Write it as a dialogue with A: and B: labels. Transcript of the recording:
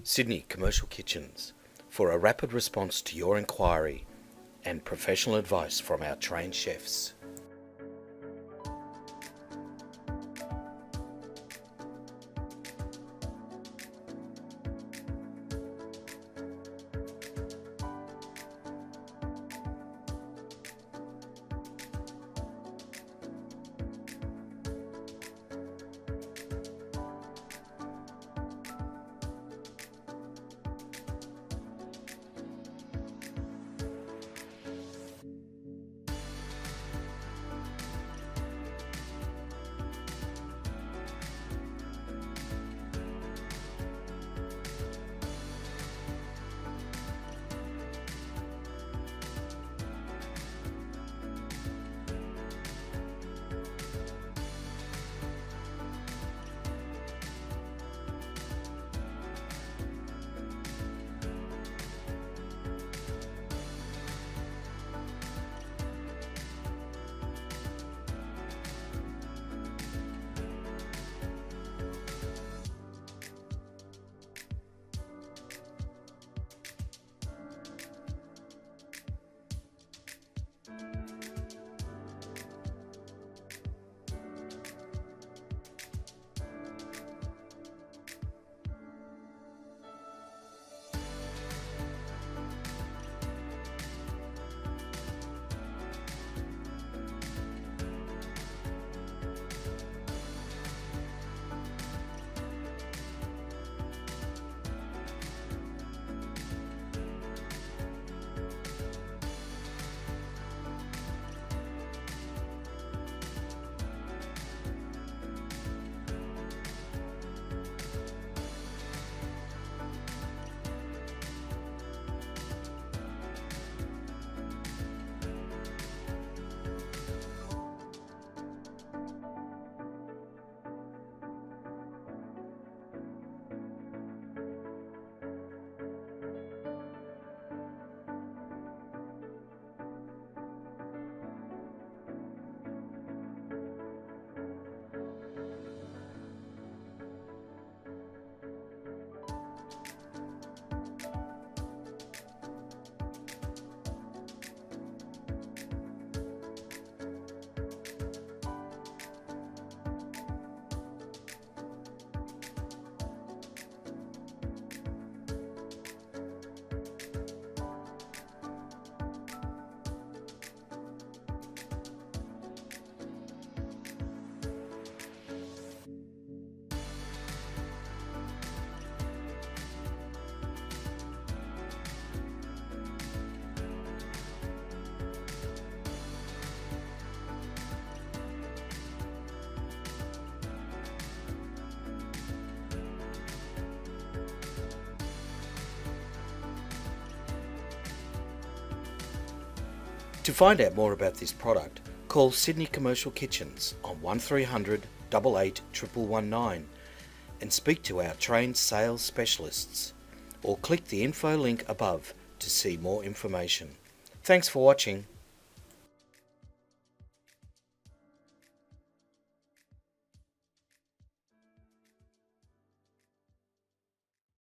A: Sydney Commercial Kitchens, for a rapid response to your inquiry and professional advice from our trained chefs. To find out more about this product, call Sydney Commercial Kitchens on 1300 88 1119 and speak to our trained sales specialists, or click the info link above to see more information. Thanks for watching.